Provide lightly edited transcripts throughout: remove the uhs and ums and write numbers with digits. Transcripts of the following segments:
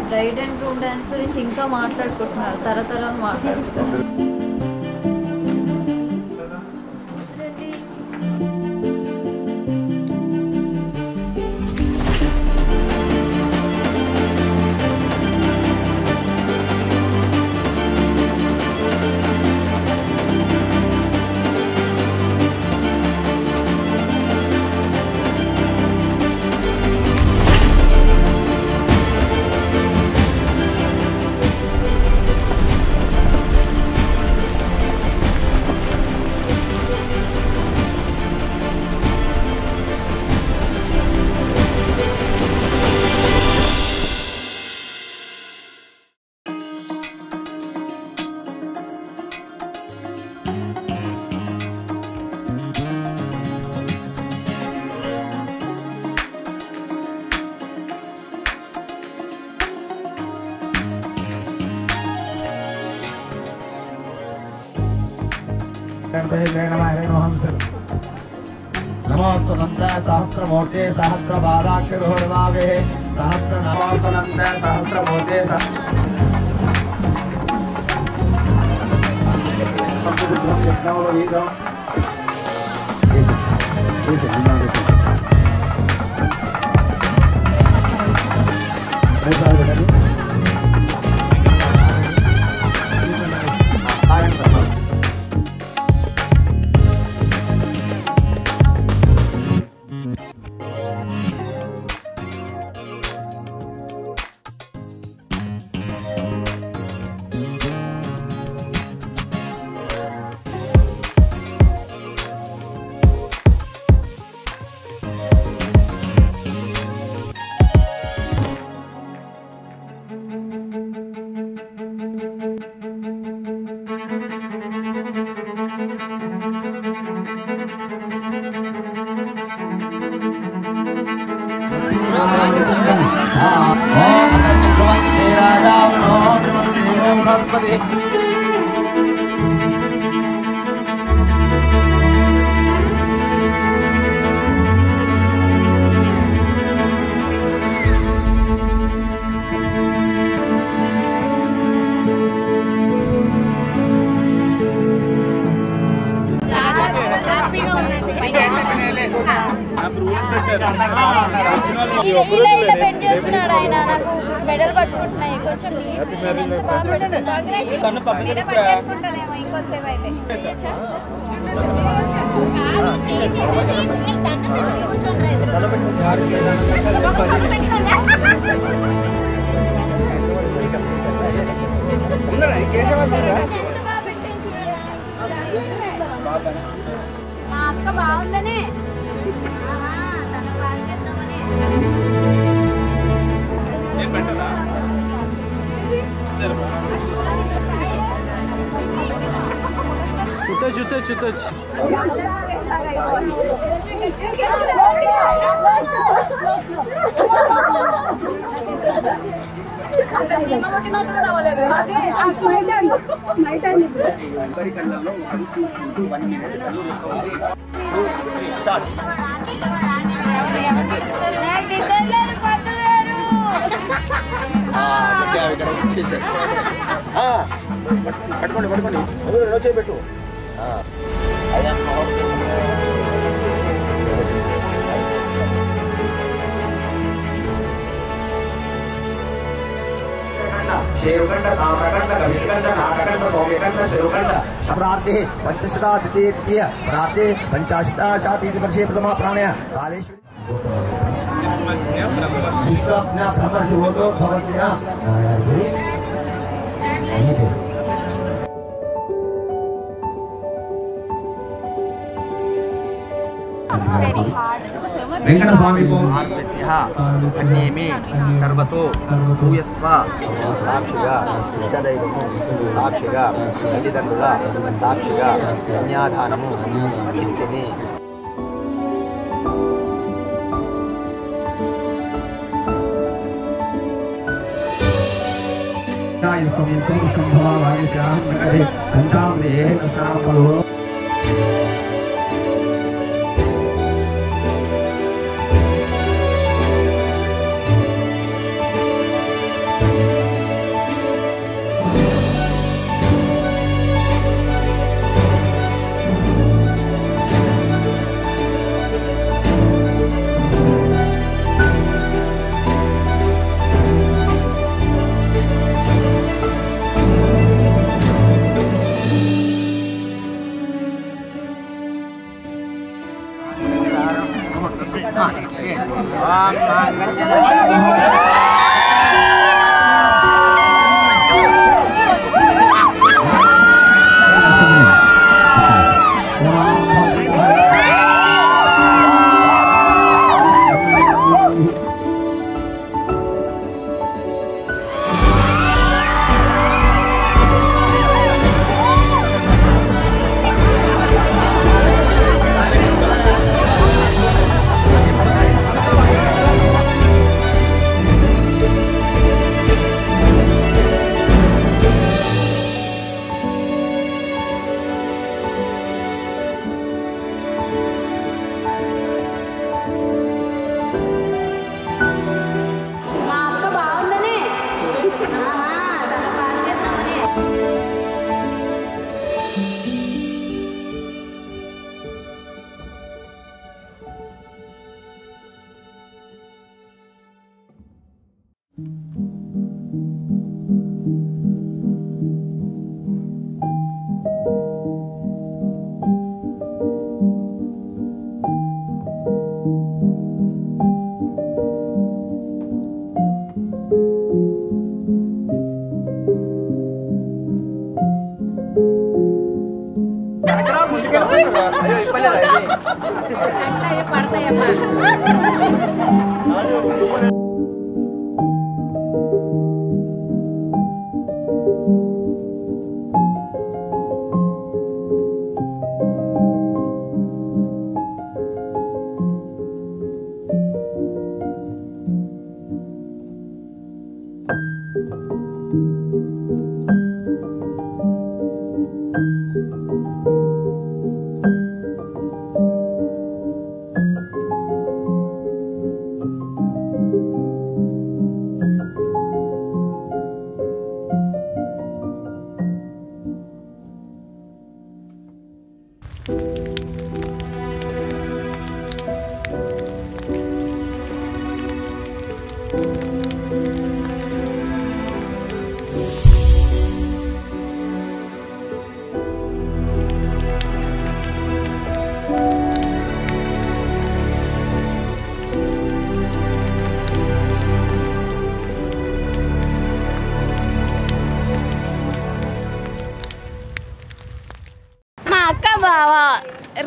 Bride and groom dance గురించి ఇంకా మాట్లాడుకుంటున్నారు, తరతరాలు మాట్లాడుకుంటారు. नमोस्तुनंद सहस्रमूर्ते सहस्रपादाक्षरोर्भावे सहस्र नमोस्तुनंद सहस्रमूर्ते చేస్తున్నాడు ఆయన. నాకు మెడల్ పట్టుకుంటున్నాయి కొంచెం ఇంకొంచెం మా అక్క బాగుందనే చూడొచ్చు పట్టుకోండి పట్టుకోండి పెట్టు शेरुकंड ताम्रकंड कविकंड नागकंड सौम्यकंड शेरुकंड प्राप्ते पंचशता द्वितीय प्राप्ते पंचाशता शातीति वर्षे प्रथमा प्राणय कालेश्वरी विश्वज्ञ ब्रह्म शिवतो भवत्या गीते वेंकट स्वामी को अन्येमे सर्वतो भूयस्वा साक्षिगा इष्टदैवము సాక్షిగా తల్లిదండ్రుల సాక్షిగా కన్యాదానము ఇస్తుంది गाय स्वामी को संभवा भाग्यशाह नगरे घंटाम दे सापलो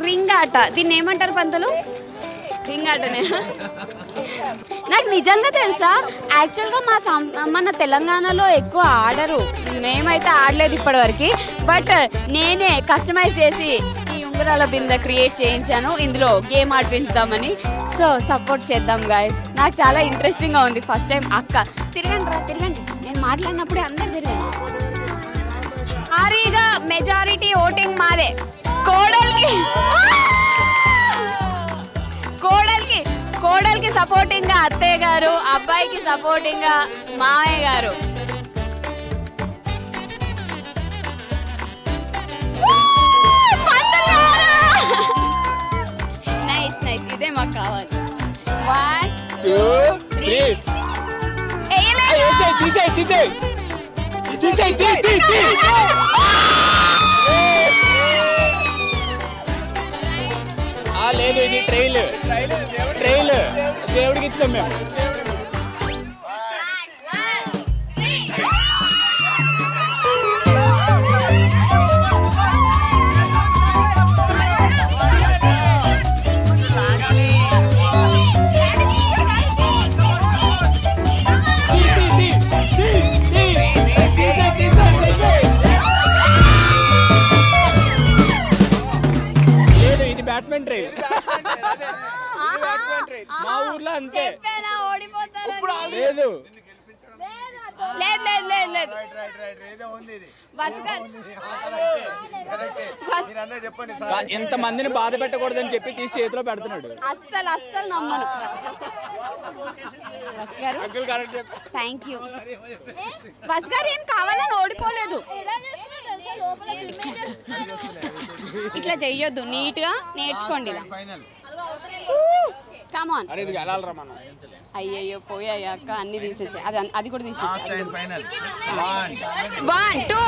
రింగ్ ఆట దీన్ని ఏమంటారు పంతులు? రింగ్ ఆటనే. నాకు నిజంగా తెలుసా, యాక్చువల్గా మన తెలంగాణలో ఎక్కువ ఆడరు, మేమైతే ఆడలేదు ఇప్పటివరకు. బట్ నేనే కస్టమైజ్ చేసి ఈ ఉంగరాల బిందె క్రియేట్ చేయించాను, ఇందులో గేమ్ ఆడిపించుదామని. సో సపోర్ట్ చేద్దాం గాయస్. నాకు చాలా ఇంట్రెస్టింగ్గా ఉంది. ఫస్ట్ టైం అక్క తిరగండి, నేను మాట్లాడినప్పుడే అందరు తిరగండి. భారీగా మెజారిటీ ఓటింగ్ మాదే. కోడలికి సపోర్టింగ్ గా అత్తయ్య గారు, అబ్బాయికి సపోర్టింగ్ గా మామయ్య గారు. నైస్, ఇదే మాకు కావాలి. 1 2 3 లేదు, ఇది ట్రైల్ దేవుడికి ఇచ్చాం మేము. బ్యాట్స్మెన్ మా ఊర్లో అంతే లేదు ఎంత మందిని బాధ పెట్టకూడదని చెప్పి తీసి చేతిలో పెడుతున్నాడు. అస్సలు నమ్మను. బస్ గారు థ్యాంక్ యూ. బస్ గారు ఏం కావాలని ఓడిపోలేదు. ఇట్లా చెయ్యొద్దు, నీట్ గా నేర్చుకోండి. కమాన్ అయ్యయ్యో పోయాక అన్ని తీసేసి అది కూడా తీసేసి 1 2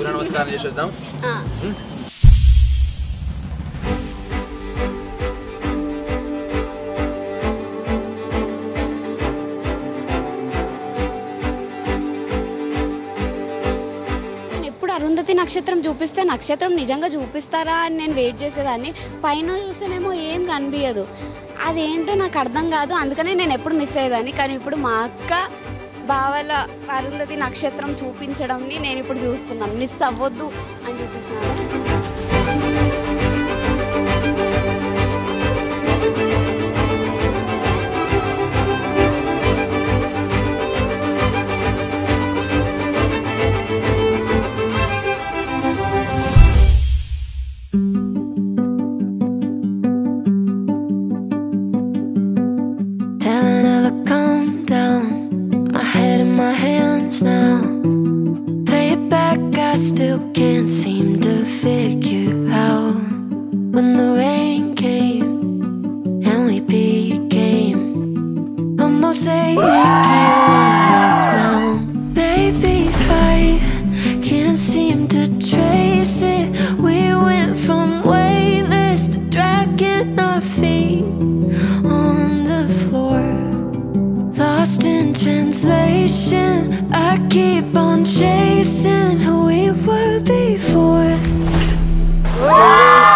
నమస్కారం చేసేద్దాం. ఎప్పుడు అరుంధతి నక్షత్రం చూపిస్తే నక్షత్రం నిజంగా చూపిస్తారా అని నేను వెయిట్ చేసేదాన్ని. పైన చూస్తేనేమో ఏం కనిపించదు. అదేంటో నాకు అర్థం కాదు, అందుకనే నేను ఎప్పుడు మిస్ అయ్యేదాన్ని. కానీ ఇప్పుడు మా అక్క బావల అరుంధతి నక్షత్రం చూపించడంని నేను ఇప్పుడు చూస్తున్నాను. మిస్ అవ్వద్దు అని చూపిస్తున్నాను. Still can't seem to figure out when the rain came and we became a mosaic on the ground. Baby, I can't seem to trace it. We went from weightless to dragging our feet on the floor, lost in translation. I keep on chasing who we were before. Did it